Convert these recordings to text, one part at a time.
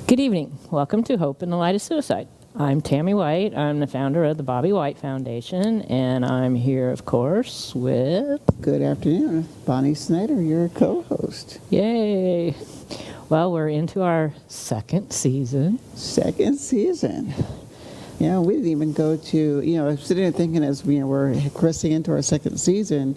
Good evening. Welcome to Hope in the Light of Suicide. I'm Tammy White. I'm the founder of the Bobby White Foundation, and I'm here, of course, with... Good afternoon. Bonnie Snyder, your co-host. Yay! Well, we're into our second season. Second season. Yeah, we didn't even go to, I was sitting there thinking as we're crossing into our second season,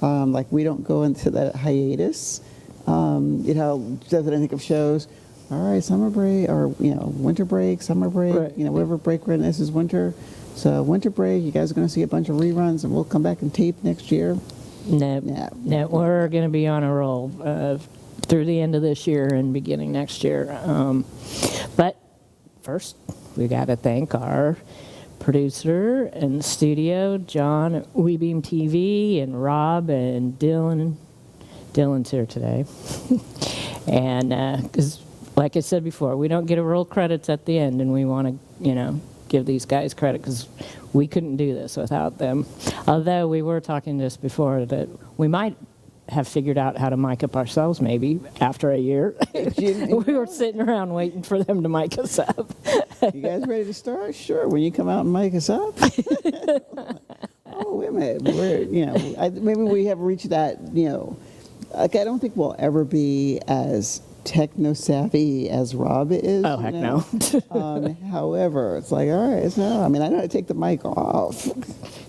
like we don't go into that hiatus. Doesn't think of shows, all right, summer break, or, winter break, summer break, Right. Whatever break we're in, this is winter. So winter break, you guys are going to see a bunch of reruns, and we'll come back and tape next year. Nope. No. We're going to be on a roll through the end of this year and beginning next year. But first, we got to thank our producer in the studio, John at WeBeam TV, and Rob and Dylan. Dylan's here today. And because, like I said before, we don't get a roll credits at the end, and we want to, give these guys credit because we couldn't do this without them. Although we were talking just before that we might have figured out how to mic up ourselves maybe after a year. We were sitting around waiting for them to mic us up. You guys ready to start? Sure. When you come out and mic us up. Oh, wait a minute. Maybe we have reached that, like I don't think we'll ever be as techno-savvy as Rob is. Oh, heck no. However, it's like, all right, I know how to take the mic off.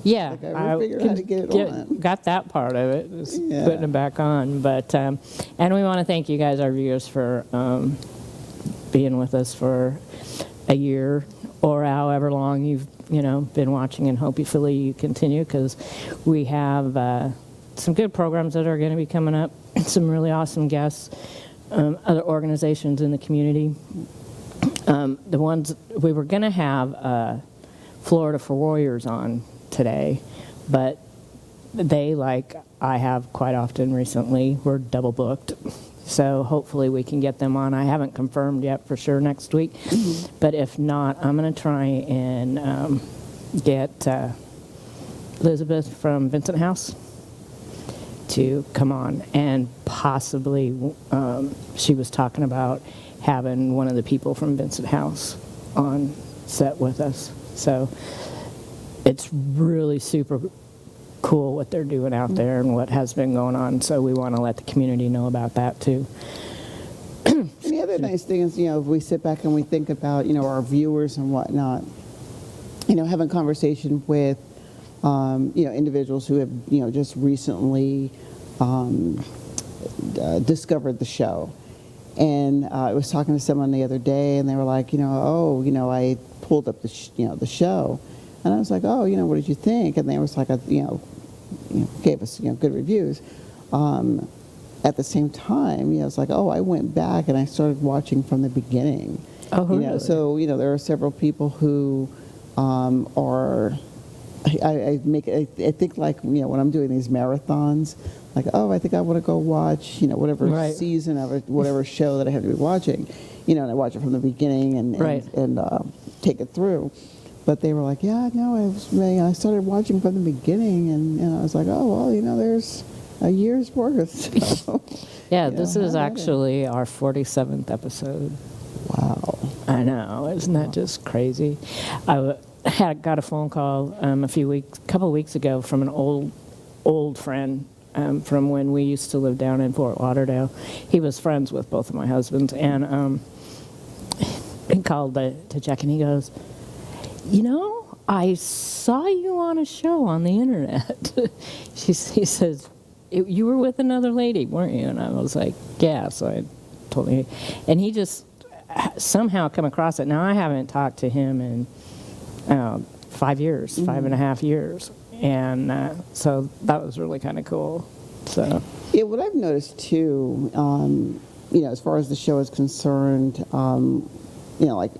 Yeah, Like I figured out how to get it on. Got that part of it, just Yeah. putting it back on. But and we want to thank you guys, our viewers, for being with us for a year or however long you've been watching, and hopefully you continue because we have some good programs that are going to be coming up, some really awesome guests, other organizations in the community. The ones we were going to have Florida for Warriors on today, but they, like I have quite often recently, were double booked. So hopefully we can get them on. I haven't confirmed yet for sure next week, but if not, I'm going to try and get Elizabeth from Vincent House to come on, and possibly she was talking about having one of the people from Vincent House on set with us. So it's really super cool what they're doing out there and what has been going on. So we want to let the community know about that too. And the other nice thing is, if we sit back and we think about, our viewers and whatnot, having conversation with, individuals who have, just recently discovered the show. And I was talking to someone the other day, and they were like, I pulled up the show, and I was like, oh, what did you think? And they was like, gave us, good reviews. At the same time, it's like, oh, I went back and I started watching from the beginning. Oh, really? So, there are several people who are, I think like, when I'm doing these marathons, like, oh, I think I want to go watch, whatever Right. season of it, whatever show that I have to be watching, and I watch it from the beginning and take it through. But they were like, yeah, no, I started watching from the beginning, and I was like, oh, well, there's a year's worth. So, Yeah, this is actually our 47th episode. Wow. I know, isn't that just crazy? I got a phone call couple of weeks ago from an old friend from when we used to live down in Fort Lauderdale. He was friends with both of my husbands, and he called to check, and he goes, I saw you on a show on the internet. He says, you were with another lady, weren't you? And I was like, yeah. So I told him, and he just somehow come across it. Now I haven't talked to him in 5 years, 5.5 years, and so that was really kind of cool. So yeah, what I've noticed too, as far as the show is concerned, like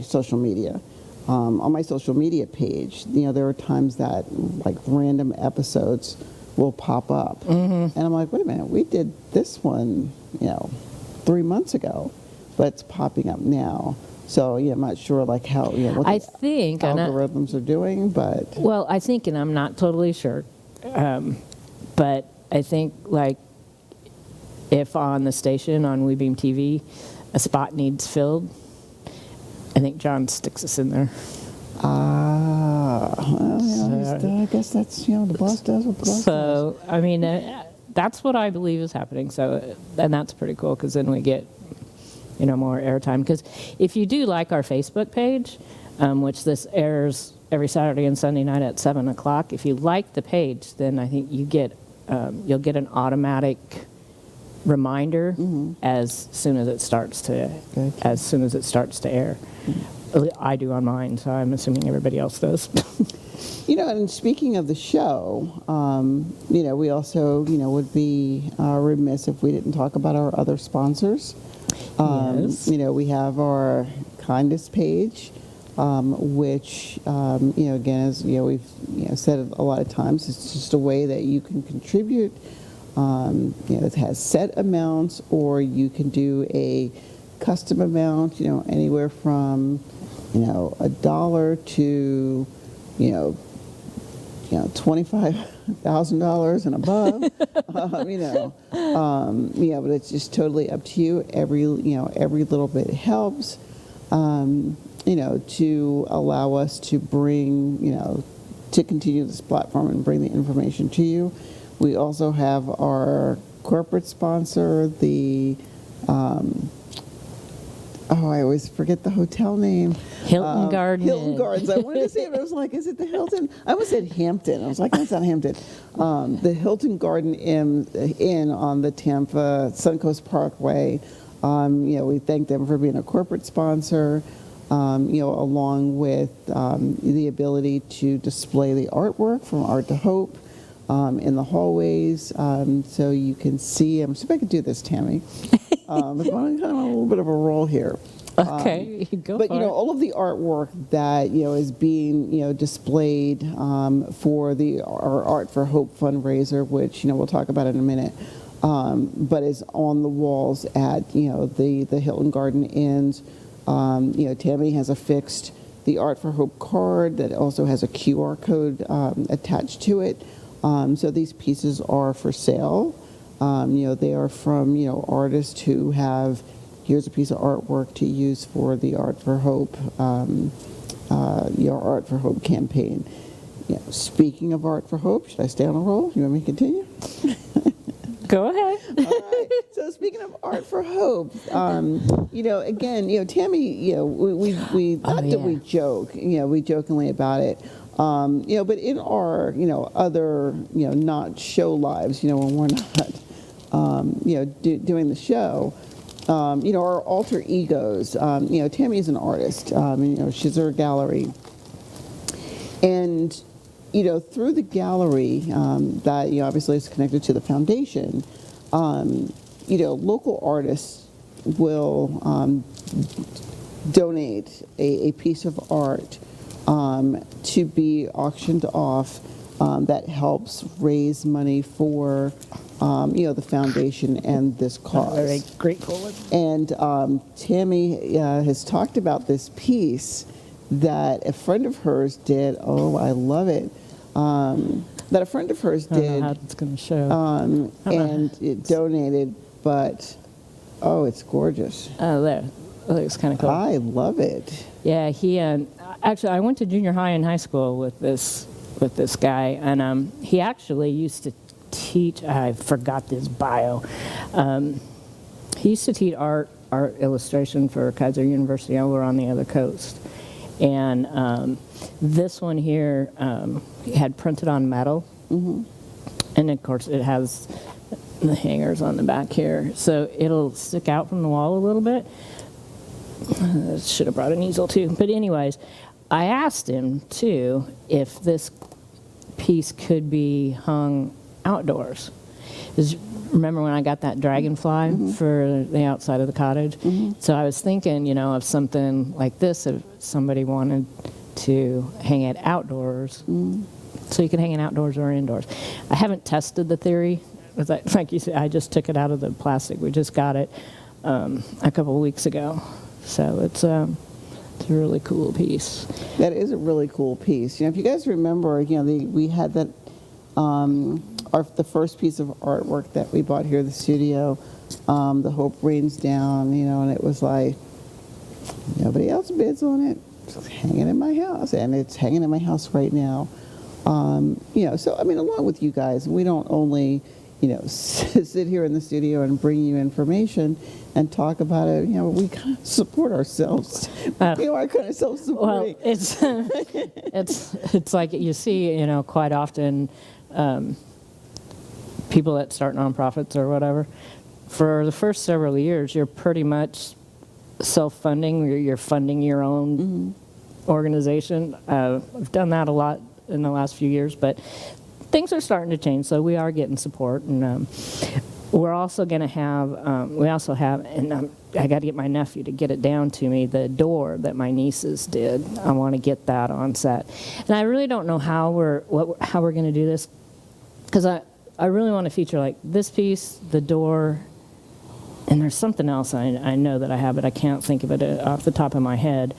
social media. On my social media page, there are times that like random episodes will pop up, and I'm like, wait a minute, we did this one, 3 months ago, but it's popping up now. So I'm not sure like how what I the think algorithms are doing, but well, I think, and I'm not totally sure, but I think like if on the station on WeBeam TV a spot needs filled, I think John sticks us in there. Well, I guess that's, the boss does what the boss does. So, I mean, that's what I believe is happening. So, and that's pretty cool because then we get, more airtime. Because if you do like our Facebook page, which this airs every Saturday and Sunday night at 7 o'clock, if you like the page, then I think you'll get an automatic reminder as soon as it starts to air. I do on mine, so I'm assuming everybody else does. And speaking of the show, we also, would be remiss if we didn't talk about our other sponsors. Yes. We have our Kindness page, which, again, as we've said a lot of times, it's just a way that you can contribute. It has set amounts, or you can do a custom amount, anywhere from, $1 to, $25,000 and above, but it's just totally up to you. Every little bit helps, to allow us to bring, to continue this platform and bring the information to you. We also have our corporate sponsor, the, I always forget the hotel name. Hilton Garden Hilton Inn. Gardens. I wanted to say it, but I was like, is it the Hilton? I almost said Hampton. I was like, no, it's not Hampton. The Hilton Garden Inn on the Tampa Suncoast Parkway. We thank them for being a corporate sponsor, along with the ability to display the artwork from Art to Hope in the hallways, so you can see. I'm see if I can do this, Tammy. I'm kind of on a little bit of a roll here. Okay, go but for it. all of the artwork that is being displayed for our Art for Hope fundraiser, which we'll talk about in a minute, but is on the walls at the Hilton Garden Inns. Tammy has affixed the Art for Hope card that also has a QR code attached to it. So these pieces are for sale. They are from artists who have. Here's a piece of artwork to use for the Art for Hope, your Art for Hope campaign. Speaking of Art for Hope, should I stay on a roll? You want me to continue? Go ahead. All right. So speaking of Art for Hope, again, Tammy, we not that we joke, we jokingly about it, but in our, other, not show lives, when we're not, doing the show. Our alter egos. Tammy is an artist. She's her gallery, and through the gallery that obviously is connected to the foundation. Local artists will donate a piece of art to be auctioned off that helps raise money for the foundation and this cause. Very grateful. And Tammy has talked about this piece that a friend of hers did. Oh, I love it. That a friend of hers I don't did. know how it's going to show. And it donated, but it's gorgeous. Oh, there. It looks kind of cool. I love it. Yeah, he actually I went to junior high and high school with this guy, and he actually used to teach. I forgot this bio. He used to teach art illustration for Kaiser University over on the other coast, and this one here he had printed on metal, and of course it has the hangers on the back here, so it'll stick out from the wall a little bit. Should have brought an easel too. But anyways, I asked him too if this piece could be hung outdoors. Remember when I got that dragonfly for the outside of the cottage? So I was thinking, of something like this if somebody wanted to hang it outdoors. So you can hang it outdoors or indoors. I haven't tested the theory. Like you said, I just took it out of the plastic. We just got it a couple of weeks ago. So it's a really cool piece. That is a really cool piece. If you guys remember, we had that the first piece of artwork that we bought here at the studio, the Hope Rains Down, and it was like Nobody else bids on it. It's hanging in my house, and it's hanging in my house right now. So I mean, along with you guys, we don't only, sit here in the studio and bring you information and talk about it. We kind of support ourselves. We are kind of self-supporting. Well, it's like you see, quite often, people that start nonprofits or whatever. For the first several years, you're pretty much self-funding. You're funding your own organization. I've done that a lot in the last few years, but things are starting to change, so we are getting support. And we're also going to have, I got to get my nephew to get it down to me, the door that my nieces did. I want to get that on set. And I really don't know how we're going to do this, because I really want to feature like this piece, the door, and there's something else I know that I have, but I can't think of it off the top of my head,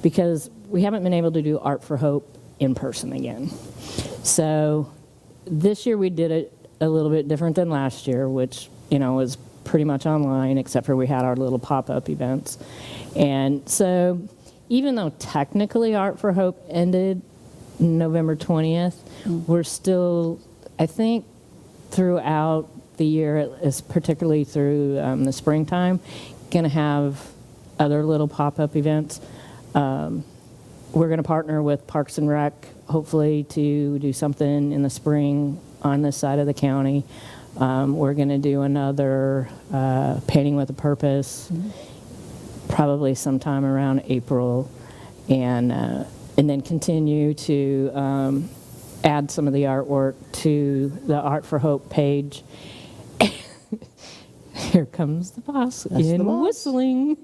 because we haven't been able to do Art for Hope in person again. So this year we did it a little bit different than last year, which, was pretty much online, except for we had our little pop-up events. And so even though technically Art for Hope ended November 20th, we're still, I think, throughout the year, particularly through the springtime, going to have other little pop-up events. We're going to partner with Parks and Rec, hopefully, to do something in the spring on this side of the county. We're going to do another Painting with a Purpose, probably sometime around April, and then continue to add some of the artwork to the Art for Hope page. Here comes the boss whistling.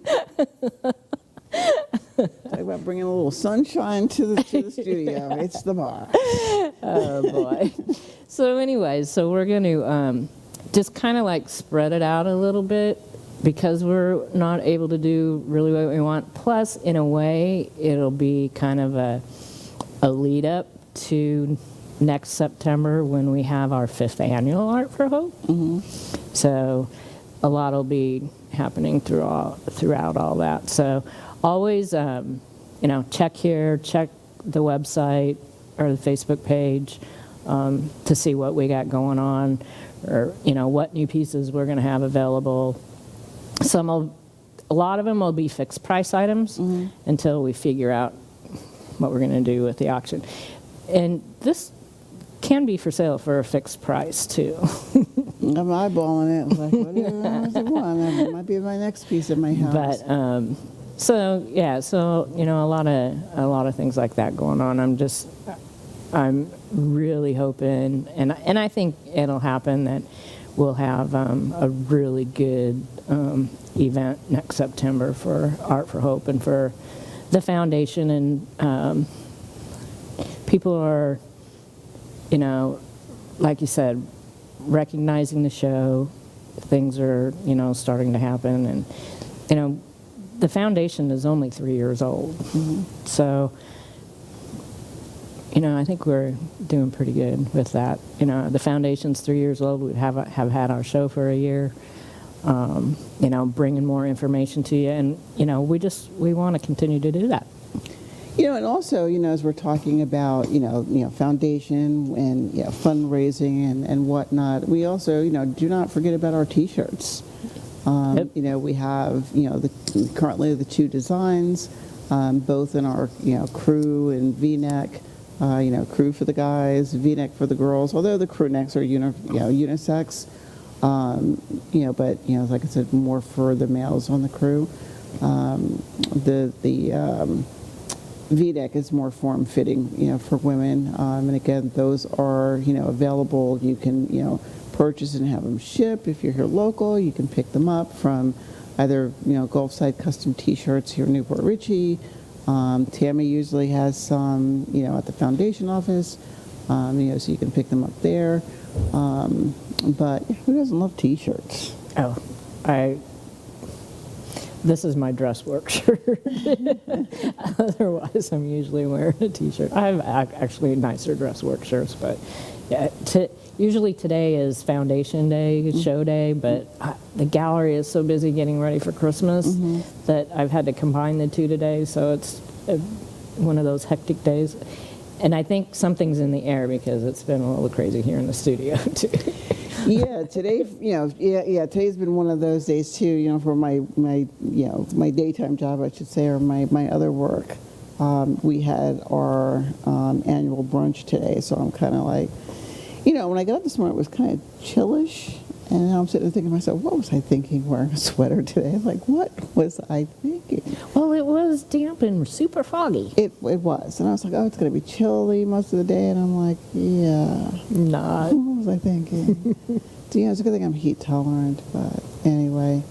Talk about bringing a little sunshine to the studio. It's the bar. Oh, boy. So anyways, we're going to just kind of like spread it out a little bit, because we're not able to do really what we want. Plus, in a way, it'll be kind of a lead up to next September when we have our 5th annual Art for Hope. So a lot will be happening throughout all that. So always, check here, check the website or the Facebook page to see what we got going on, or, what new pieces we're going to have available. A lot of them will be fixed price items until we figure out what we're going to do with the auction. And this can be for sale for a fixed price, too. I'm eyeballing it. Like, what is the one? That might be my next piece at my house. But a lot of things like that going on. I'm really hoping, and I think it'll happen, that we'll have a really good event next September for Art for Hope and for the foundation. And people are, like you said, recognizing the show. Things are, starting to happen. And, the foundation is only 3 years old. So, I think we're doing pretty good with that. The foundation's 3 years old. We have had our show for a year. Bringing more information to you. And, we want to continue to do that. And also, as we're talking about, foundation and fundraising and whatnot, we also, do not forget about our T-shirts. We have, currently the 2 designs, both in our, crew and V-neck, crew for the guys, V-neck for the girls, although the crew necks are, unisex, but, like I said, more for the males on the crew. The V-neck is more form-fitting, for women, and again, those are, available. You can, purchase and have them shipped. If you're here local, you can pick them up from either, Gulfside Custom T-shirts here in Newport Richey. Tammy usually has some, at the foundation office, so you can pick them up there. But who doesn't love T-shirts? Oh, This is my dress work shirt. Otherwise, I'm usually wearing a t-shirt. I have actually nicer dress work shirts, but yeah, usually today is foundation day, show day, but the gallery is so busy getting ready for Christmas that I've had to combine the two today, so it's one of those hectic days. And I think something's in the air because it's been a little crazy here in the studio, too. Yeah, today, today's been one of those days too, for my daytime job, I should say, or my other work. We had our annual brunch today, so I'm kind of like, when I got up this morning, it was kind of chillish, and now I'm sitting there thinking to myself, what was I thinking wearing a sweater today? Like, what was I thinking? Well, it was damp and super foggy. It was, and I was like, oh, it's going to be chilly most of the day, and I'm like, yeah. Not. What was I thinking? It's a good thing I'm heat tolerant, but anyway.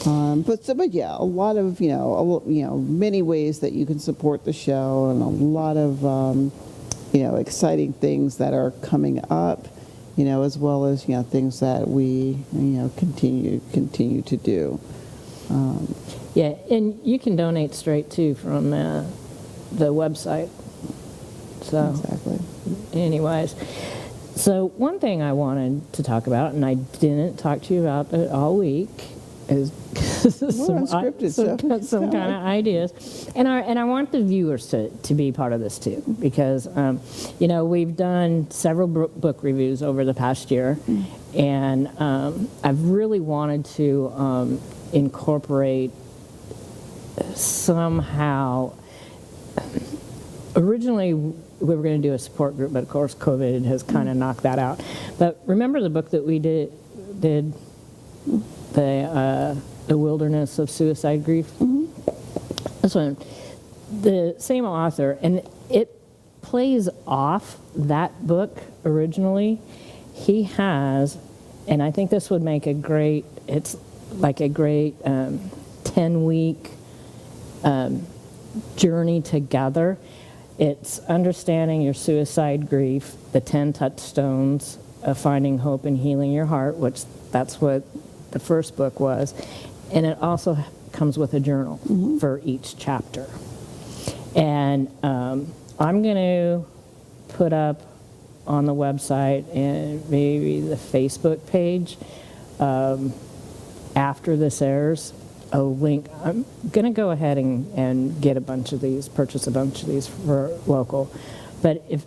But yeah, a lot of, many ways that you can support the show, and a lot of, exciting things that are coming up, as well as, things that we, continue to do. Yeah, and you can donate straight, too, from the website. So, exactly. anyways. So one thing I wanted to talk about, and I didn't talk to you about it all week, is some kind of ideas. And I want the viewers to be part of this too, because, we've done several book reviews over the past year, and I've really wanted to incorporate somehow. Originally, we were going to do a support group, but of course COVID has kind of knocked that out. But remember the book that we did the Wilderness of Suicide Grief? This one, the same author, and it plays off that book originally. He has, and I think this would make it's like a great 10-week journey together. It's understanding your suicide grief, the 10 touchstones of finding hope and healing your heart, which that's what the first book was. And it also comes with a journal for each chapter. And I'm going to put up on the website and maybe the Facebook page after this airs, a link. I'm going to go ahead and get purchase a bunch of these for local. But if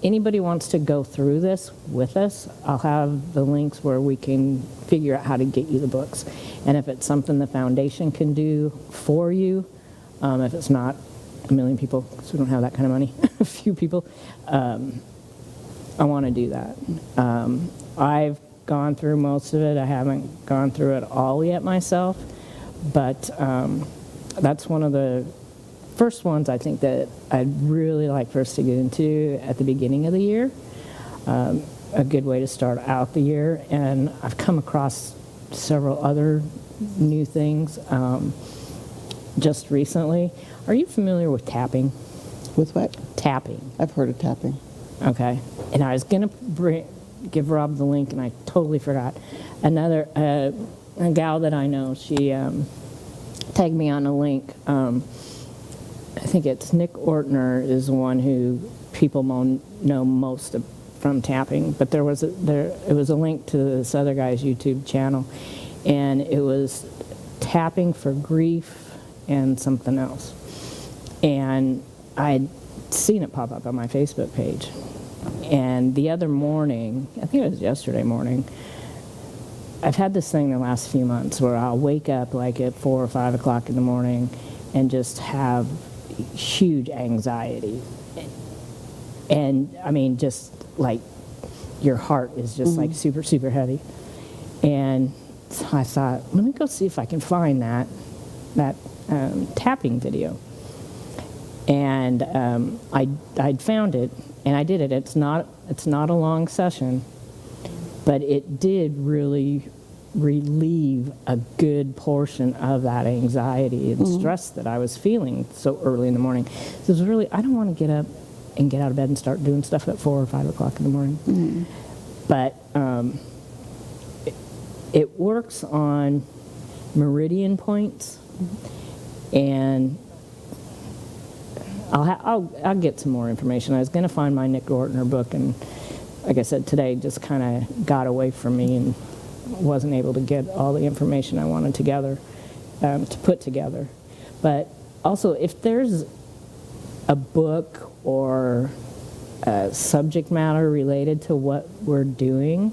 anybody wants to go through this with us, I'll have the links where we can figure out how to get you the books. And if it's something the foundation can do for you, if it's not a million people, because we don't have that kind of money, a few people, I want to do that. I've gone through most of it. I haven't gone through it all yet myself. But that's one of the first ones I think that I'd really like for us to get into at the beginning of the year. A good way to start out the year. And I've come across several other new things just recently. Are you familiar with tapping? With what? Tapping. I've heard of tapping. Okay. And I was going to give Rob the link, and I totally forgot. Another... a gal that I know, she tagged me on a link. I think it's Nick Ortner is the one who people know most from tapping. But it was a link to this other guy's YouTube channel, and it was tapping for grief and something else. And I'd seen it pop up on my Facebook page. And the other morning, I think it was yesterday morning, I've had this thing the last few months where I'll wake up like at 4 or 5 o'clock in the morning and just have huge anxiety. And I mean, just like your heart is just like super, super heavy. And so I thought, let me go see if I can find that tapping video. And I'd found it, and I did it. It's not a long session, but it did really relieve a good portion of that anxiety and stress that I was feeling so early in the morning. So it was really, I don't want to get up and get out of bed and start doing stuff at 4 or 5 o'clock in the morning. But it works on meridian points And I'll get some more information. I was going to find my Nick Ortner book, and like I said, today just kind of got away from me and wasn't able to get all the information I wanted together, to put together. But also, if there's a book or a subject matter related to what we're doing,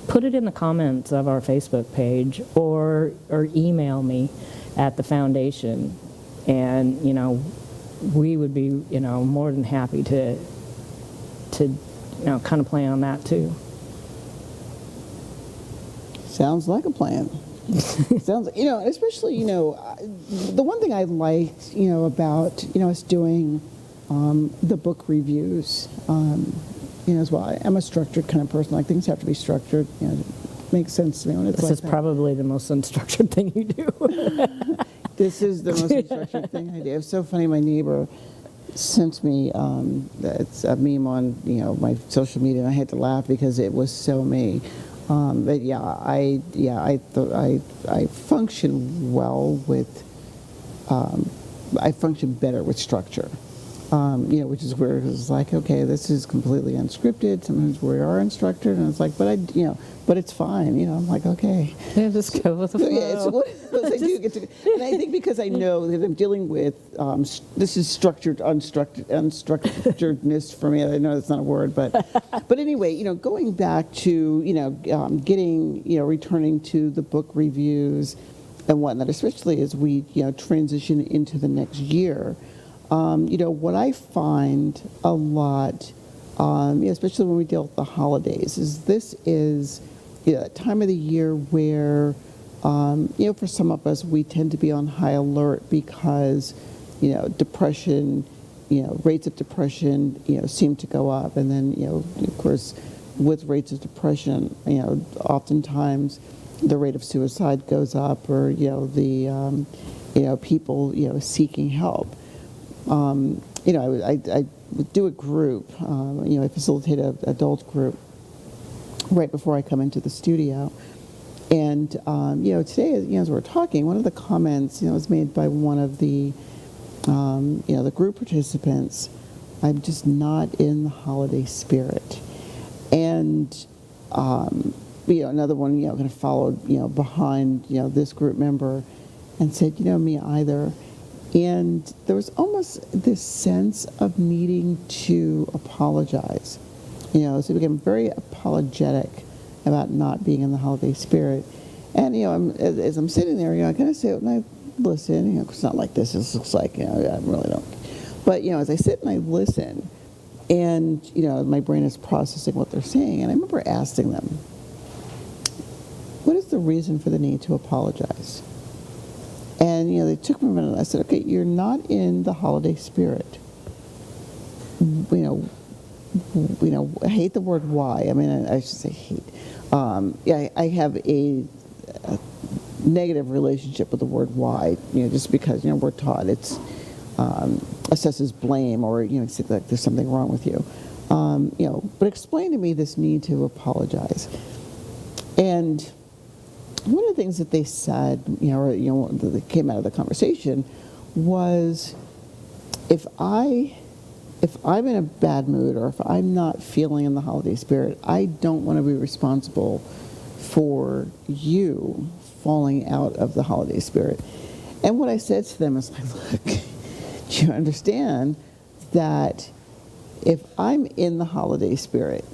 put it in the comments of our Facebook page, or email me at the foundation, and we would be more than happy to kind of plan on that too. Sounds like a plan. Sounds, especially, the one thing I liked, about, us doing the book reviews, as well. I'm a structured kind of person. Like, things have to be structured. It makes sense to me when it's This like is that. probably the most unstructured thing you do. This is the most unstructured thing I do. It's so funny. My neighbor sent me it's a meme on my social media, and I had to laugh because it was so me. But I function well with I function better with structure. Which is where it's like, okay, this is completely unscripted. Sometimes we are unstructured, and it's like, but it's fine. I'm like, okay. Yeah, just go with the flow. Yeah, it's what I do get to, and I think because I know that I'm dealing with this is unstructuredness for me. I know that's not a word, but anyway, going back to getting returning to the book reviews and whatnot, especially as we transition into the next year. What I find a lot, especially when we deal with the holidays, is this is a time of the year where, for some of us, we tend to be on high alert because, depression, rates of depression, seem to go up. And then, of course, with rates of depression, oftentimes the rate of suicide goes up, or, people, seeking help. I do a group, I facilitate an adult group right before I come into the studio. And, today, as we're talking, one of the comments, was made by one of the, the group participants. I'm just not in the holiday spirit. And, another one, kind of followed, behind, this group member and said, me either. And there was almost this sense of needing to apologize. So we became very apologetic about not being in the holiday spirit. And, as I'm sitting there, I kind of sit and I listen. It's not like this. This looks like, I really don't. But, as I sit and I listen, and, my brain is processing what they're saying. And I remember asking them, what is the reason for the need to apologize? And, they took me a minute and I said, okay, you're not in the holiday spirit. I hate the word why. I mean, I should say hate. I have a negative relationship with the word why, just because, we're taught it's assesses blame, or, it's like there's something wrong with you. But explain to me this need to apologize. And one of the things that they said, that came out of the conversation was, if I'm in a bad mood, or if I'm not feeling in the holiday spirit, I don't want to be responsible for you falling out of the holiday spirit. And what I said to them is like, look, do you understand that if I'm in the holiday spirit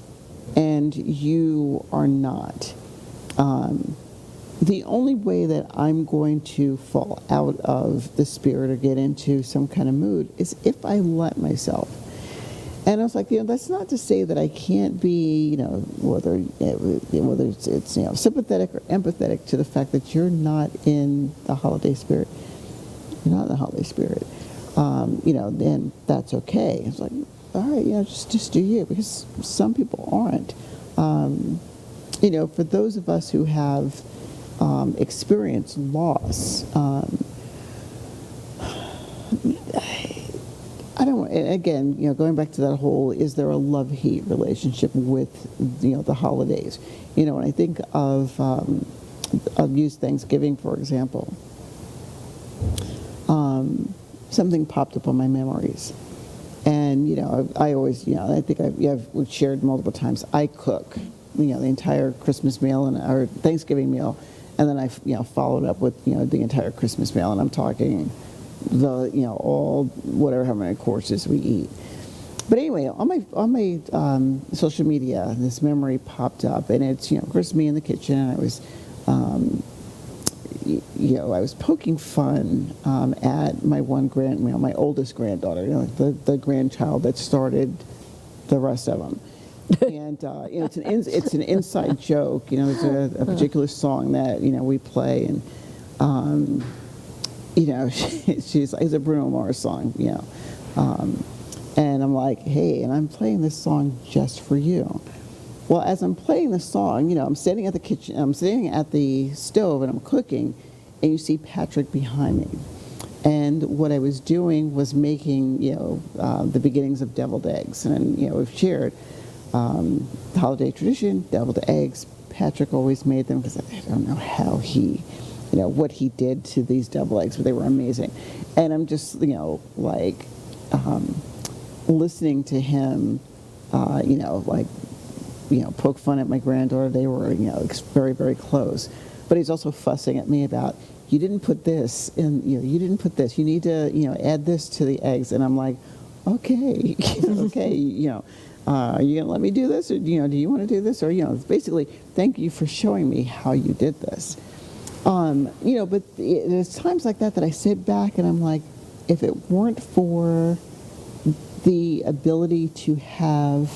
and you are not, the only way that I'm going to fall out of the spirit or get into some kind of mood is if I let myself. And I was like, that's not to say that I can't be, whether it's sympathetic or empathetic to the fact that you're not in the holiday spirit. You're not in the holiday spirit. Then that's okay. It's like, all right, just do you, because some people aren't. For those of us who have experienced loss, I don't. Again, going back to that whole, is there a love-hate relationship with, the holidays? When I think of, I'll use Thanksgiving for example. something popped up on my memories. And, I always, I think we've shared multiple times, I cook, the entire Christmas meal or Thanksgiving meal. And then I, followed up with, the entire Christmas meal. And I'm talking all, whatever, how many courses we eat. But anyway, on my social media, this memory popped up, and it's of course me in the kitchen, and I was, I was poking fun at my my oldest granddaughter, the grandchild that started the rest of them, and it's an inside joke. There's a particular song that we play, and she's it's a Bruno Mars song, and I'm like, hey, and I'm playing this song just for you. Well, as I'm playing the song, I'm sitting at the stove and I'm cooking, and you see Patrick behind me. And what I was doing was making, the beginnings of deviled eggs. And, we've shared the holiday tradition, deviled eggs. Patrick always made them because I don't know how what he did to these deviled eggs, but they were amazing. And I'm just, listening to him, poke fun at my granddaughter. They were, very, very close. But he's also fussing at me about, you didn't put this in, you didn't put this. You need to, add this to the eggs. And I'm like, okay, okay, are you going to let me do this? Or, do you want to do this? Or, it's basically, thank you for showing me how you did this. But there's times like that I sit back and I'm like, if it weren't for the ability to have,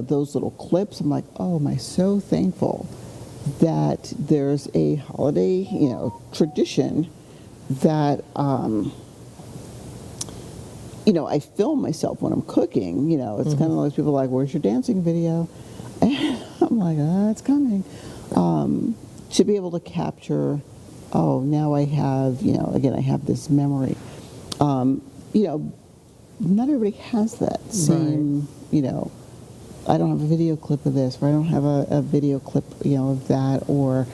those little clips, I'm like, oh, am I so thankful that there's a holiday, tradition that, I film myself when I'm cooking. It's kind of like people are like, where's your dancing video? And I'm like, it's coming. To be able to capture, now I have, again, I have this memory. Not everybody has that same, right. I don't have a video clip of this, or I don't have a video clip, of that, or,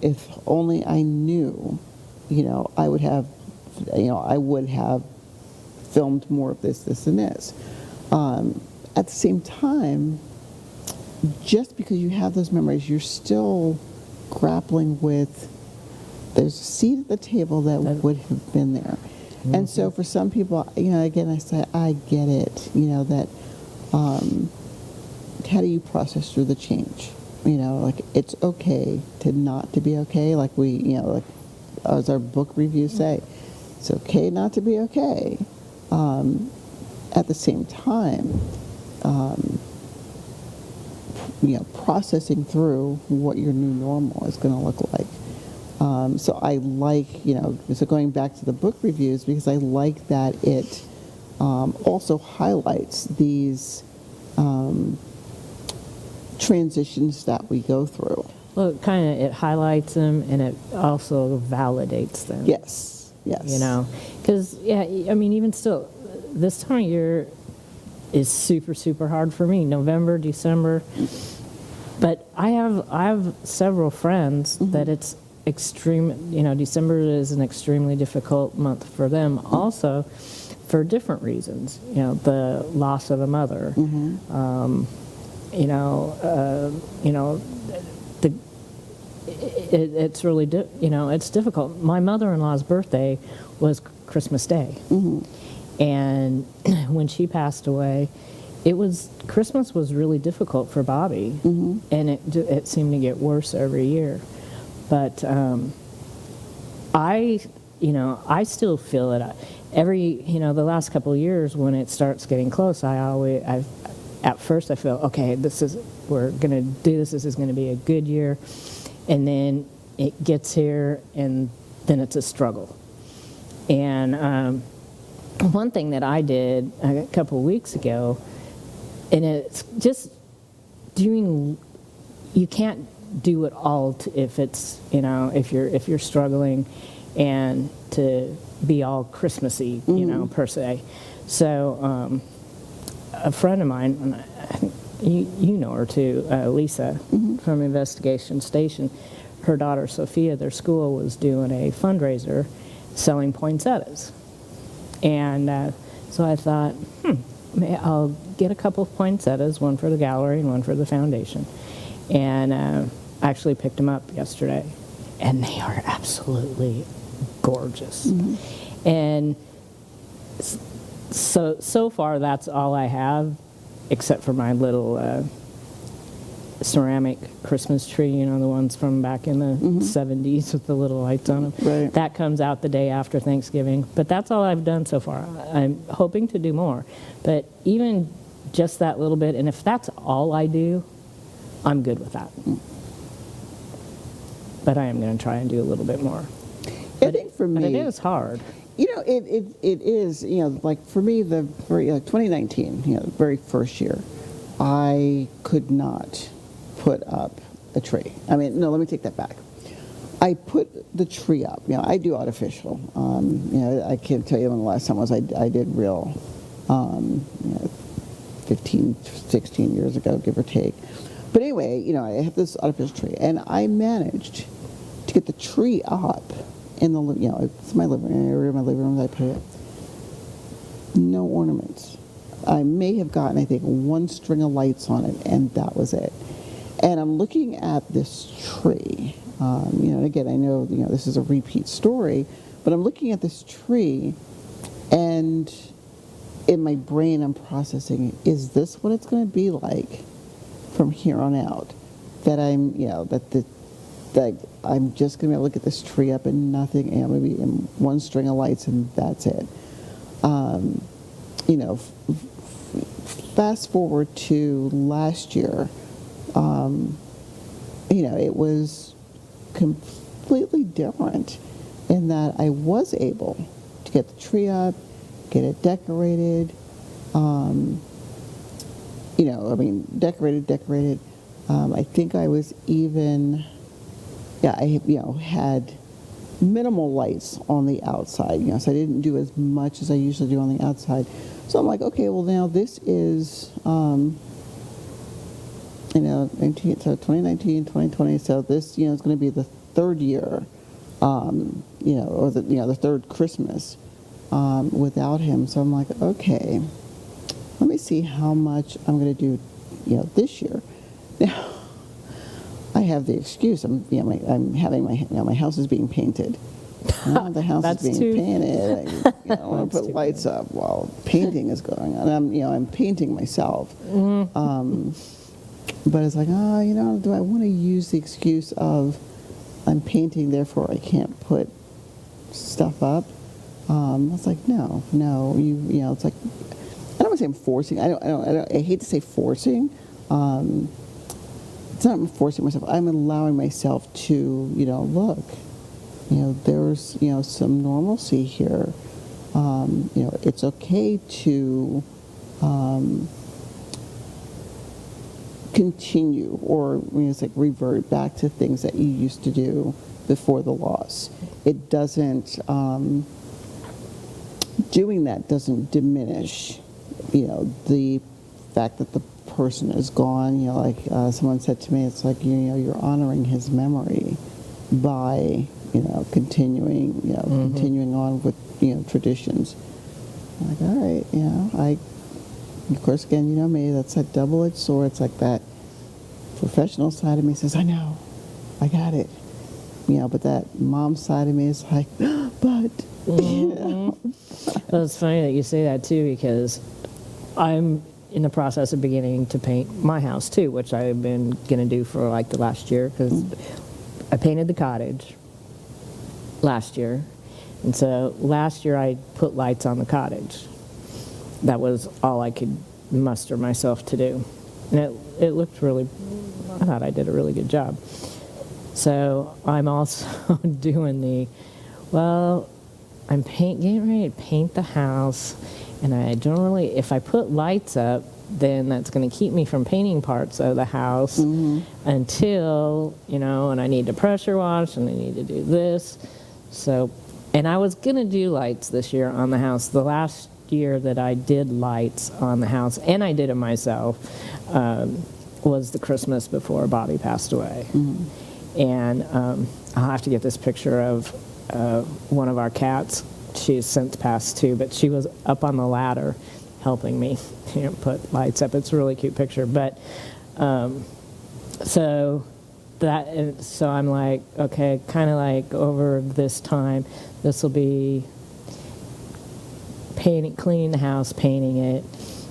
if only I knew, I would have, filmed more of this, and this. At the same time, just because you have those memories, you're still grappling with, there's a seat at the table that would have been there. Mm-hmm. And so for some people, again, I say, I get it, that, how do you process through the change? It's okay to not to be okay, like as our book reviews say, it's okay not to be okay. At the same time, processing through what your new normal is going to look like. So I like, so going back to the book reviews, because I like that it also highlights these transitions that we go through. Well, it highlights them, and it also validates them. Yes. Because, even still, this time of year is super, super hard for me. November, December. But I have several friends that it's extreme, December is an extremely difficult month for them also for different reasons. The loss of a mother. It's really, it's difficult. My mother-in-law's birthday was Christmas Day. And when she passed away, Christmas was really difficult for Bobby. And it seemed to get worse every year. But I still feel it. The last couple of years when it starts getting close, at first I feel, okay, we're going to do this. This is going to be a good year. And then it gets here, and then it's a struggle. And one thing that I did a couple of weeks ago, and it's just you can't do it all if it's, if you're struggling and to be all Christmassy, per se. So a friend of mine, and you know her too, Lisa from Investigation Station, her daughter Sophia, their school was doing a fundraiser selling poinsettias. And so I thought, I'll get a couple of poinsettias, one for the gallery and one for the foundation. And I actually picked them up yesterday, and they are absolutely gorgeous. And so far, that's all I have, except for my little ceramic Christmas tree, you know, the ones from back in the 70s with the little lights on them. Right. That comes out the day after Thanksgiving. But that's all I've done so far. I'm hoping to do more. But even just that little bit, and if that's all I do, I'm good with that. But I am going to try and do a little bit more. I think for But me, it is hard. you know, it is, you know, like for me, the very 2019, you know, the very first year, I could not put up a tree. I mean, no, let me take that back. I put the tree up. You know, I do artificial. You know, I can't tell you when the last time was I did real. You know, 15, 16 years ago, give or take. But anyway, you know, I have this artificial tree, and I managed to get the tree up in the, you know, it's my living area, my living room that I put it. No ornaments. I may have gotten, I think, one string of lights on it, and that was it. And I'm looking at this tree. You know, and again, I know, you know, this is a repeat story, but I'm looking at this tree, and in my brain, I'm processing: is this what it's going to be like from here on out? That I'm, you know, that I'm just going to be able to look at this tree up and nothing, and maybe one string of lights, and that's it. You know, fast forward to last year. You know, it was completely different in that I was able to get the tree up, get it decorated. You know, I mean, decorated. I think I was even, I, you know, had minimal lights on the outside, you know, so I didn't do as much as I usually do on the outside. So I'm like, okay, well now this is, you know, 2019, 2020, so this, you know, is going to be the third year, you know, or the, you know, the third Christmas without him. So I'm like, okay, let me see how much I'm going to do, you know, this year. Now, I have the excuse. I'm having my, you know, my house is being painted. Now the house is being painted. I want to put lights up while painting is going on. I'm painting myself. But it's like, you know, do I want to use the excuse of I'm painting, therefore I can't put stuff up? I was like, no, you know, it's like, I don't want to say I'm forcing. I hate to say forcing. It's not I'm forcing myself. I'm allowing myself to, you know, look, you know, there's, you know, some normalcy here. You know, it's okay to continue, or, you know, it's like revert back to things that you used to do before the loss. It doesn't, doing that doesn't diminish, you know, the fact that the person is gone. You know, like someone said to me, it's like, you know, you're honoring his memory by, you know, continuing, you know, continuing on with, you know, traditions. I'm like, all right, you know, of course, again, you know me, that's that double-edged sword. It's like that professional side of me says, I know, I got it. You know, but that mom side of me is like, but, you know. Well, it's funny that you say that, too, because I'm in the process of beginning to paint my house, too, which I've been going to do for, like, the last year, because I painted the cottage last year. And so last year I put lights on the cottage. That was all I could muster myself to do. And it looked really, I thought I did a really good job. So I'm also doing I'm getting ready to paint the house, and I don't really, if I put lights up, then that's going to keep me from painting parts of the house until, you know, and I need to pressure wash, and I need to do this. So, and I was going to do lights this year on the house. The last year that I did lights on the house, and I did it myself, was the Christmas before Bobby passed away. And I'll have to get this picture of one of our cats. She's since passed too, but she was up on the ladder helping me, put lights up. It's a really cute picture. But so I'm like, okay, kind of like over this time, this will be painting, cleaning the house, painting it.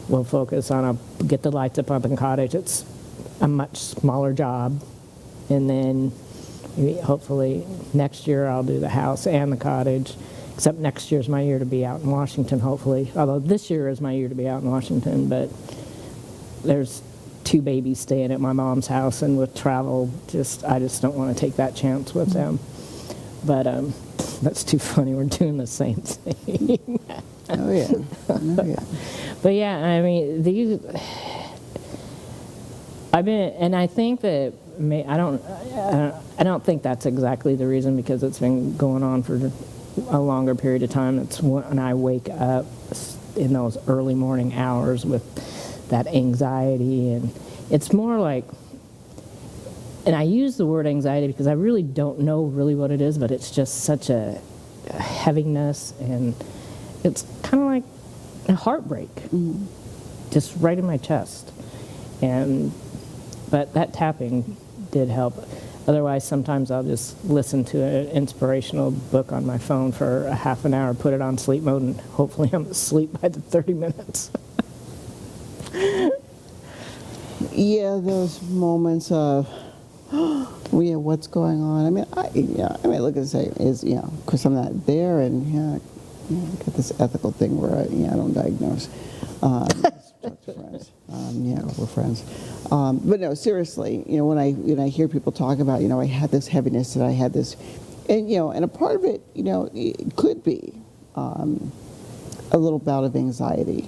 We'll focus on get the lights up on the cottage. It's a much smaller job, and then hopefully next year I'll do the house and the cottage. Except next year's my year to be out in Washington, hopefully. Although this year is my year to be out in Washington, but there's 2 babies staying at my mom's house, and with travel, I just don't want to take that chance with them. But that's too funny. We're doing the same thing. Oh yeah. Oh yeah. But yeah, I mean, and I think that I don't think that's exactly the reason, because it's been going on for a longer period of time. It's when I wake up in those early morning hours with that anxiety, and it's more like, and I use the word anxiety because I really don't know really what it is, but it's just such a heaviness, and it's kind of like a heartbreak, just right in my chest. But that tapping did help. Otherwise, sometimes I'll just listen to an inspirational book on my phone for a half an hour, put it on sleep mode, and hopefully I'm asleep by the 30 minutes. Yeah, those moments of, what's going on? I mean, I look and say, because I'm not there, and I got this ethical thing where I don't diagnose. Just talk to friends. We're friends. But no, seriously, when I hear people talk about, I had this heaviness and I had this, and and a part of it, it could be a little bout of anxiety.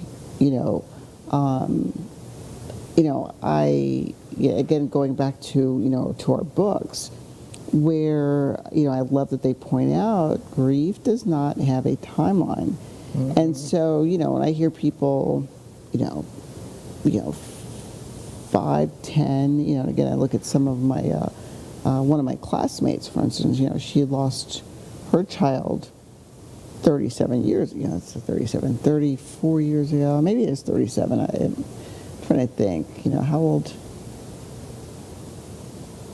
Again, going back to to our books, where I love that they point out grief does not have a timeline. Mm-hmm. And so when I hear people 5, 10, again, I look at some of my one of my classmates, for instance, she lost her child 37 years ago. It's 34 years ago, maybe it's 37. I'm trying to think, how old.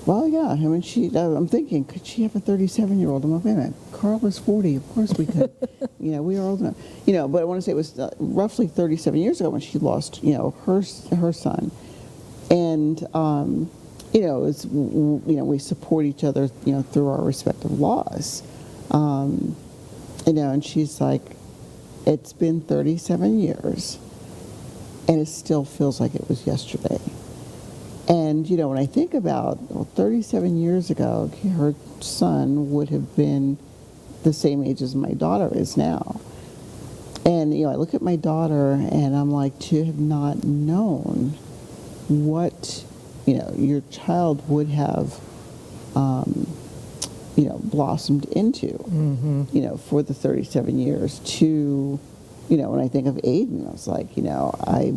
Well, yeah, I'm thinking, could she have a 37-year-old? I'm like, wait a minute, Carl was 40, of course we could. We are old enough. But I want to say it was roughly 37 years ago when she lost, her son. And, it's, we support each other, through our respective loss. And she's like, it's been 37 years, and it still feels like it was yesterday. And, when I think about 37 years ago, her son would have been the same age as my daughter is now. And, I look at my daughter and I'm like, to have not known what, your child would have, blossomed into, mm-hmm. For the 37 years to, when I think of Aiden, I was like, I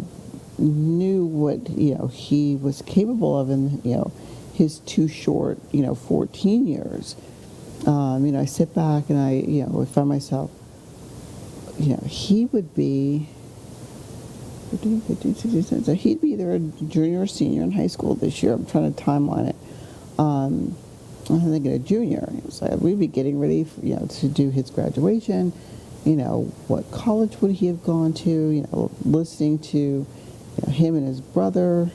knew what he was capable of in his too short 14 years. I sit back and I would find myself he would be 15, 15, 16, 17, so he'd be either a junior or senior in high school this year. I'm trying to timeline it. I'm thinking a junior, so we'd be getting ready for, to do his graduation. What college would he have gone to? Listening to him and his brother,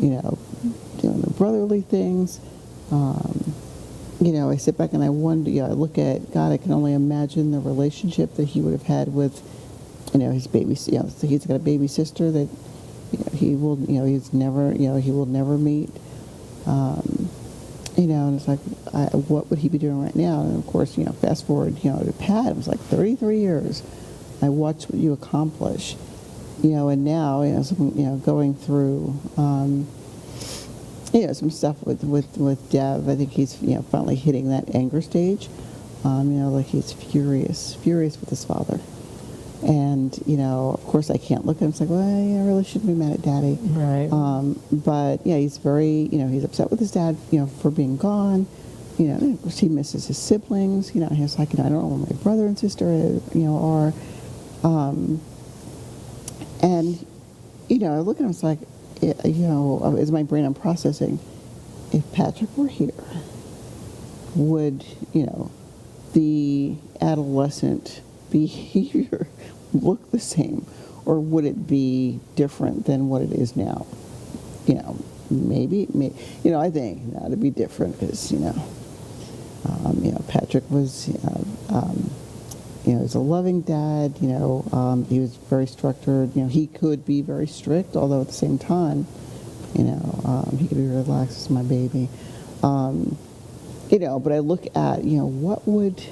doing the brotherly things. I sit back and I wonder, I look at God, I can only imagine the relationship that he would have had with, his baby, so he's got a baby sister that, he will, he's never, he will never meet. And it's like, what would he be doing right now? And of course, fast forward, to Pat, it was like 33 years. I watched what you accomplish. And now, so, going through, some stuff with Dev. I think he's, finally hitting that anger stage. Like he's furious with his father. And, of course I can't look at him. It's like, well, I really shouldn't be mad at Daddy. Right. But yeah, he's very, he's upset with his dad, for being gone. Of course he misses his siblings. He's like, I don't know where my brother and sister are. And, I look at him, it's like, as my brain, I'm processing, if Patrick were here, would, the adolescent behavior look the same, or would it be different than what it is now? Maybe, I think it'd be different because, Patrick was, he's a loving dad. He was very structured. He could be very strict, although at the same time, he could be relaxed as my baby. But I look at, what would,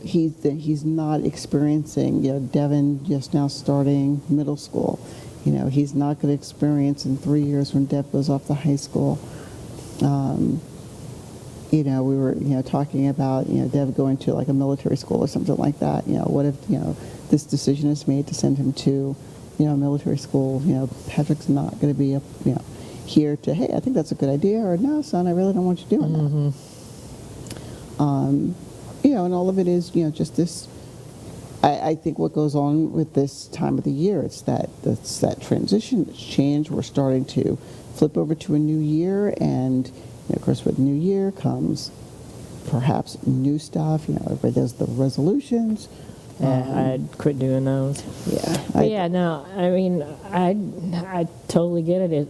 he's not experiencing, Devin just now starting middle school. He's not going to experience in 3 years when Dev goes off to high school. We were, talking about, Dev going to like a military school or something like that. What if, this decision is made to send him to, military school? Patrick's not going to be, here to, hey, I think that's a good idea, or no, son, I really don't want you doing that. And all of it is, just this. I think what goes on with this time of the year, it's that transition, it's change. We're starting to flip over to a new year, and of course, with new year comes perhaps new stuff. Everybody does the resolutions. Yeah, I'd quit doing those. Yeah. But yeah, no, I mean, I totally get it.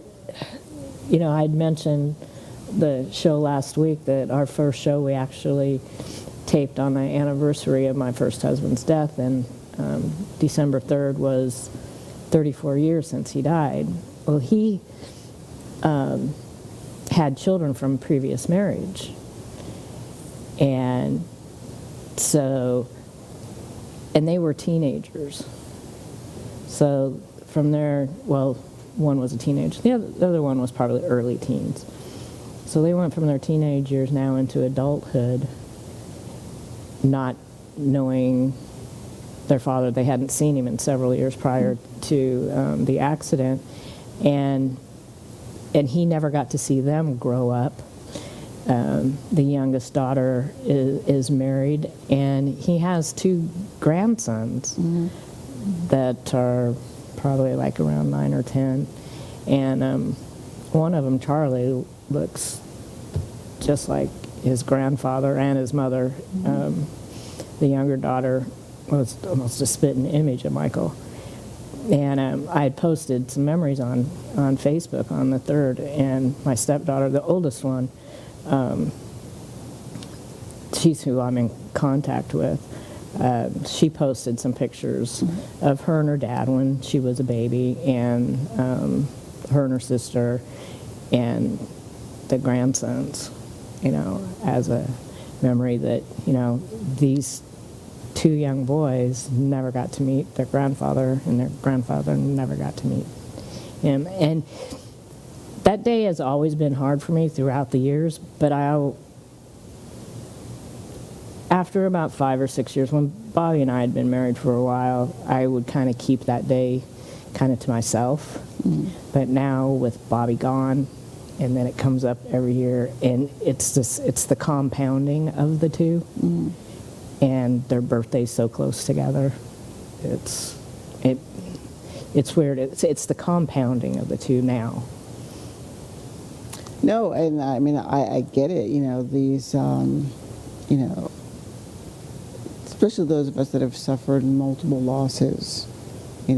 I'd mentioned the show last week, that our first show we actually taped on the anniversary of my first husband's death, and December 3rd was 34 years since he died. Well, he had children from previous marriage, and they were teenagers. So from there, well, one was a teenager, the other one was probably early teens. So they went from their teenage years now into adulthood, not knowing their father. They hadn't seen him in several years prior to the accident, and he never got to see them grow up. The youngest daughter is married, and he has 2 grandsons that are probably like around 9 or 10, and one of them, Charlie, looks just like his grandfather and his mother. The younger daughter was almost a spitting image of Michael. And I had posted some memories on Facebook on the 3rd, and my stepdaughter, the oldest one, she's who I'm in contact with. She posted some pictures of her and her dad when she was a baby, and her and her sister, and the grandsons, as a memory that, these 2 young boys never got to meet their grandfather, and their grandfather never got to meet him. And that day has always been hard for me throughout the years, but after about 5 or 6 years, when Bobby and I had been married for a while, I would kind of keep that day kind of to myself. But now with Bobby gone, and then it comes up every year, and it's the compounding of the 2, and their birthdays so close together. It's weird. It's the compounding of the 2 now. No, and I mean, I get it. These, especially those of us that have suffered multiple losses, in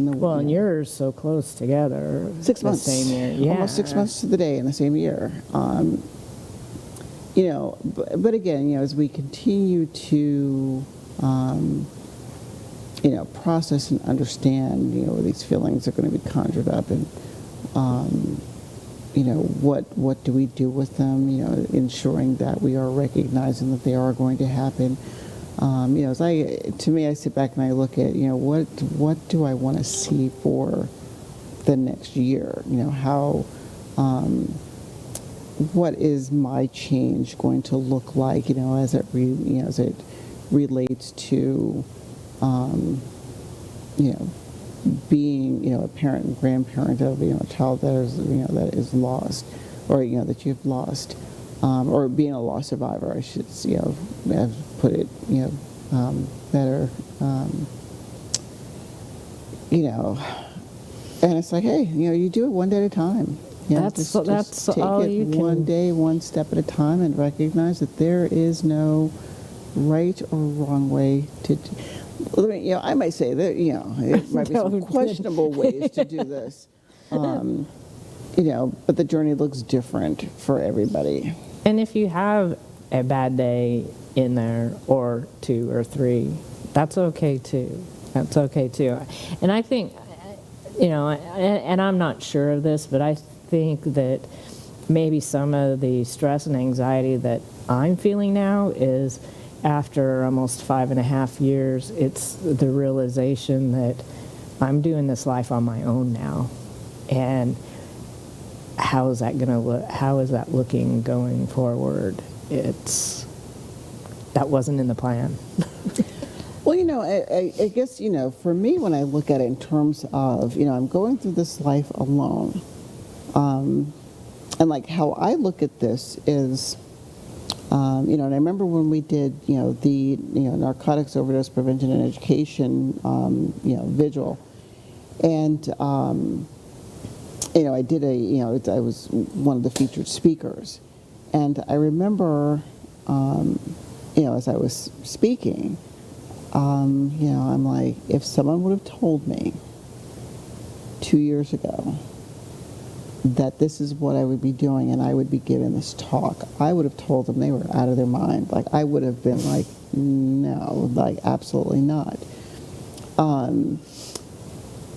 the Well, and yours so close together. 6 months, same year. Yeah. Almost 6 months to the day in the same year. But again, as we continue to, process and understand, these feelings are going to be conjured up, and what do we do with them? Ensuring that we are recognizing that they are going to happen. I sit back and I look at, what do I want to see for the next year? What is my change going to look like? As it relates to, you know, being, you know, a parent and grandparent of, you know, a child that is, you know, that is lost, or, you know, that you've lost, or being a loss survivor, I should, you know, have put it, you know, better, you know, and it's like, hey, you know, you do it one day at a time. You know, That's take all it you can. one day, one step at a time, and recognize that there is no right or wrong way to. You know, I might say that, you know, it might be some questionable ways to do this, you know, but the journey looks different for everybody. And if you have a bad day in there, or 2 or 3, that's okay too. That's okay too. And I think, you know, and I'm not sure of this, but I think that maybe some of the stress and anxiety that I'm feeling now is after almost 5.5 years, it's the realization that I'm doing this life on my own now. And how is that going to look? How is that looking going forward? That wasn't in the plan. Well, you know, I guess, you know, for me, when I look at it in terms of, you know, I'm going through this life alone. And like how I look at this is, you know, and I remember when we did, you know, the, you know, narcotics overdose prevention and education, you know, vigil. And, you know, I did you know, I was one of the featured speakers. And I remember, you know, as I was speaking, you know, I'm like, if someone would have told me 2 years ago that this is what I would be doing and I would be giving this talk, I would have told them they were out of their mind. Like, I would have been like, no, like, absolutely not.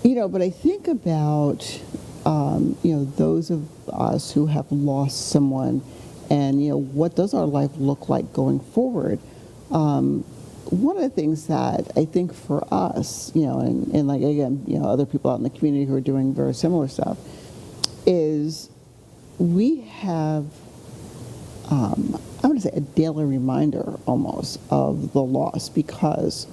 You know, but I think about, you know, those of us who have lost someone and, you know, what does our life look like going forward? One of the things that I think for us, you know, and like, again, you know, other people out in the community who are doing very similar stuff, is we have, I would say, a daily reminder almost of the loss because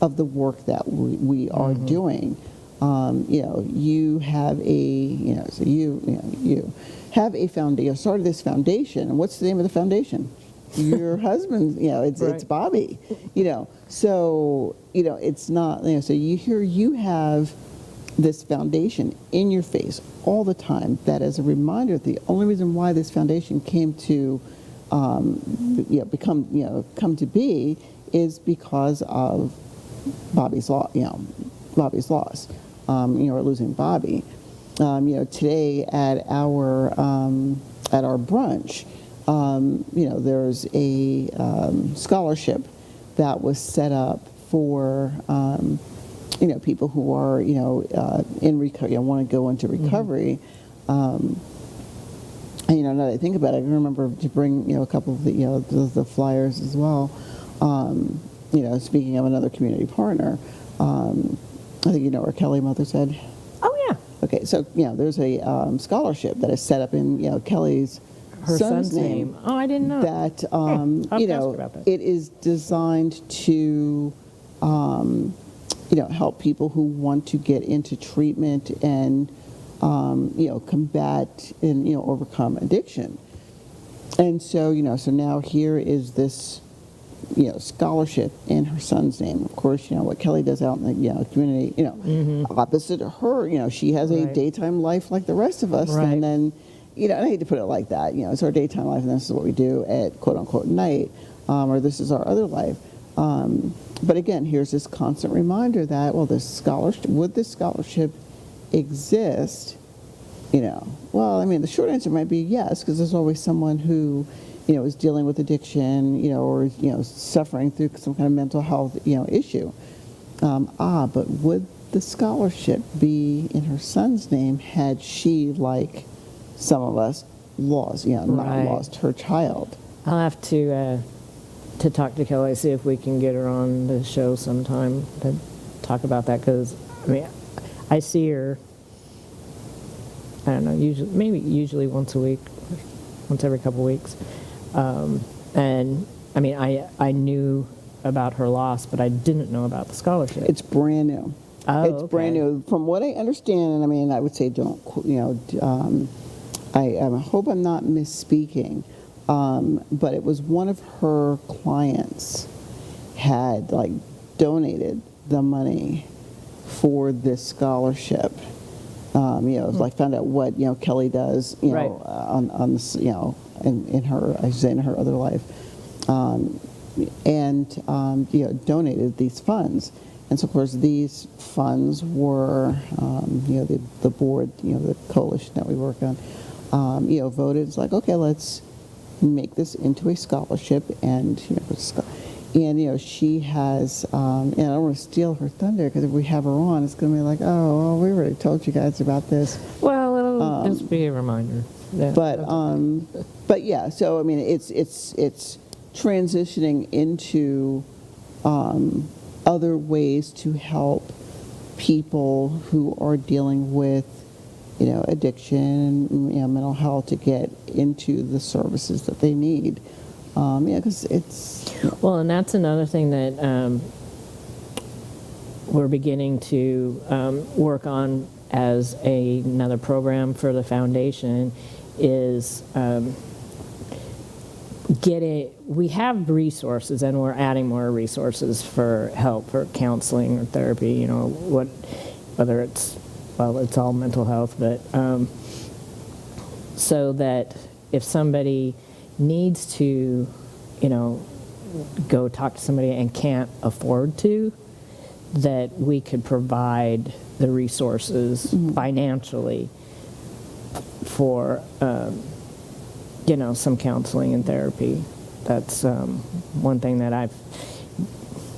of the work that we are doing. You know, you have a, you know, so you have a foundation, started this foundation, and what's the name of the foundation? Your husband, you know, it's Right. Bobby, you know, so, you know, it's not, you know, so you have this foundation in your face all the time that is a reminder that the only reason why this foundation came to, you know, come to be is because of Bobby's loss, you know, you know, or losing Bobby. You know, today at our brunch, you know, there's a scholarship that was set up for, you know, people who are, you know, in recovery, you know, want to go into recovery. And, you know, now that I think about it, I remember to bring, you know, a couple of the, you know, the flyers as well. You know, speaking of another community partner, I think you know where Kelly Mothershead. Oh, yeah. Okay, so, you know, there's a scholarship that is set up in, you know, Kelly's Her son's name. Oh, I didn't know. that, I'll you have to ask know, about that. it is designed to, you know, help people who want to get into treatment and, you know, combat and, you know, overcome addiction. And so, you know, so now here is this, you know, scholarship in her son's name. Of course, you know, what Kelly does out in the, you know, community, you know, opposite of her, you know, she has a Right. daytime life like the rest of us. Right. And then, you know, and I hate to put it like that, you know, it's our daytime life and this is what we do at quote unquote night, or this is our other life. But again, here's this constant reminder that, well, would this scholarship exist? You know, well, I mean, the short answer might be yes, because there's always someone who, you know, is dealing with addiction, you know, or, you know, suffering through some kind of mental health, you know, issue. But would the scholarship be in her son's name had she, like some of us, lost, you know, not Right. lost her child? I'll have to talk to Kelly, see if we can get her on the show sometime to talk about that, because, I mean, I see her, I don't know, usually once a week, once every couple weeks. And, I mean, I knew about her loss, but I didn't know about the scholarship. It's brand new. Oh, It's brand okay. new. From what I understand, and I mean, I would say don't, I hope I'm not misspeaking, but it was one of her clients had like donated the money for this scholarship. It was like found out what Kelly does, Right. on this, in her, I should say, in her other life, and donated these funds. And so, of course, these funds were, the board, the coalition that we work on, voted. It's like, okay, let's make this into a scholarship, and she has, and I don't want to steal her thunder because if we have her on, it's going to be like, oh, well, we already told you guys about this. Well, it'll just be a reminder. Yeah. But yeah, so I mean, it's transitioning into other ways to help people who are dealing with addiction, mental health, to get into the services that they need. Because it's Well, and that's another thing that we're beginning to work on as another program for the foundation is we have resources, and we're adding more resources for help, for counseling or therapy, whether it's all mental health, but so that if somebody needs to, go talk to somebody and can't afford to, that we could provide the resources financially for, some counseling and therapy. That's one thing that I've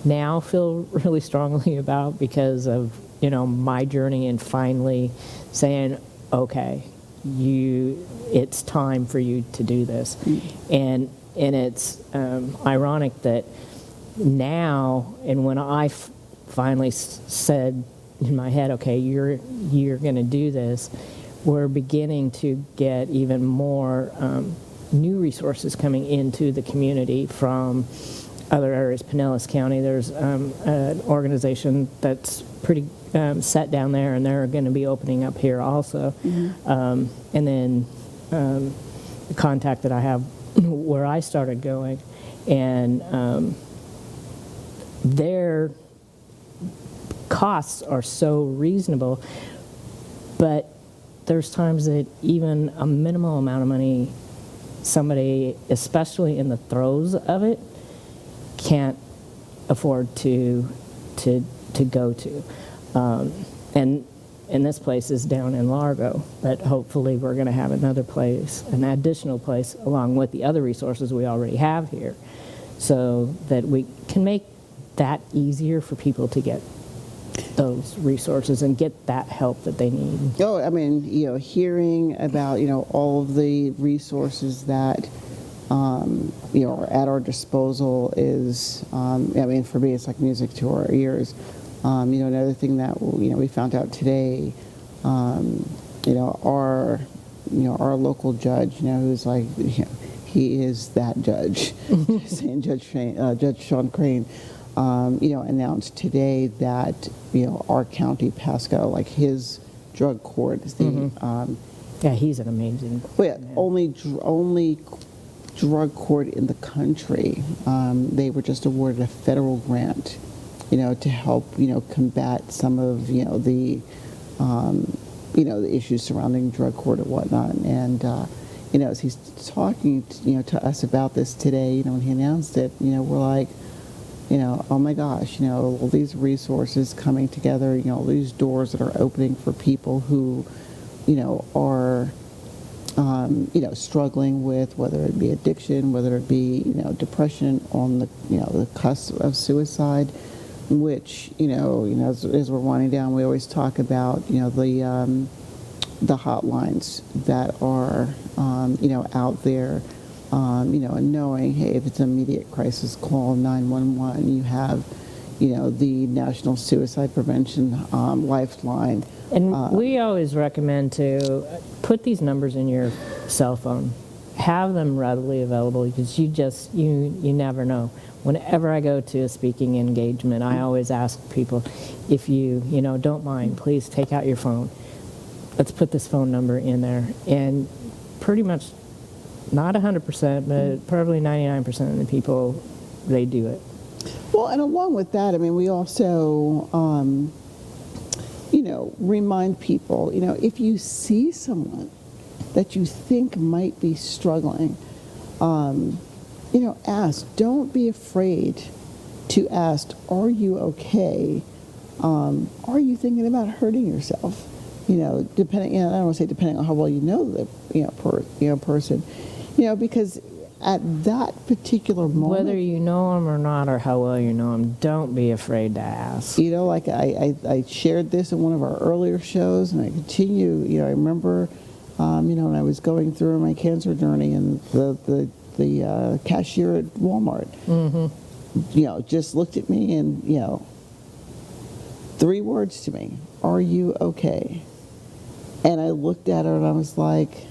now feel really strongly about because of, my journey and finally saying, okay, it's time for you to do this. And it's ironic that now, and when I finally said in my head, okay, you're going to do this, we're beginning to get even more new resources coming into the community from other areas. Pinellas County, there's an organization that's pretty set down there, and they're going to be opening up here also. And then the contact that I have where I started going, and their costs are so reasonable, but there's times that even a minimal amount of money, somebody, especially in the throes of it, can't afford to go to. And this place is down in Largo, but hopefully we're going to have another place, an additional place, along with the other resources we already have here, so that we can make that easier for people to get those resources and get that help that they need. Oh, I mean, hearing about, all of the resources that, are at our disposal is, I mean, for me, it's like music to our ears. Another thing that, we found out today, our local judge, who's like, he is that judge, saying Judge Sean Crane, announced today that, our county, Pasco, like his drug court is the, Yeah, he's an amazing man. only drug court in the country. They were just awarded a federal grant, to help, combat some of, the issues surrounding drug court and whatnot. And, as he's talking, to us about this today, when he announced it, we're like, oh my gosh, all these resources coming together, all these doors that are opening for people who, are, struggling with, whether it be addiction, whether it be, depression, on the, the cusp of suicide, which, as we're winding down, we always talk about, the hotlines that are, out there, and knowing, hey, if it's an immediate crisis, call 911. You have, the National Suicide Prevention Lifeline. And we always recommend to put these numbers in your cell phone. Have them readily available, because you never know whenever I go to a speaking engagement, I always ask people, if you don't mind, please take out your phone. Let's put this phone number in there. And pretty much, not 100%, but probably 99% of the people, they do it. Well, and along with that, I mean, we also, remind people, if you see someone that you think might be struggling, ask. Don't be afraid to ask, are you okay? Are you thinking about hurting yourself? Depending, I don't want to say depending on how well you know the, person, because at that particular moment, whether you know them or not, or how well you know them, don't be afraid to ask. Like I shared this in one of our earlier shows, and I continue. I remember, when I was going through my cancer journey, and the cashier at Walmart, just looked at me and 3 words to me: "Are you okay?" And I looked at her and I was like,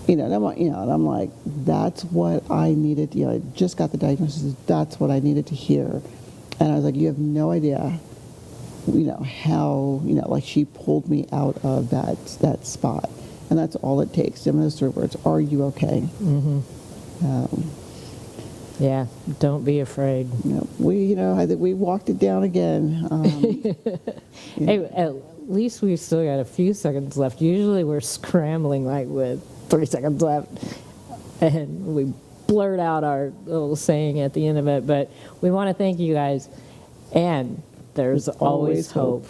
and I'm like, that's what I needed. I just got the diagnosis. That's what I needed to hear. And I was like, you have no idea, how, like she pulled me out of that spot. And that's all it takes. Them those 3 words: "Are you okay?" Yeah, don't be afraid. I think we walked it down again. Hey, at least we've still got a few seconds left. Usually we're scrambling like with 3 seconds left, and we blurt out our little saying at the end of it. But we want to thank you guys, and there's always hope.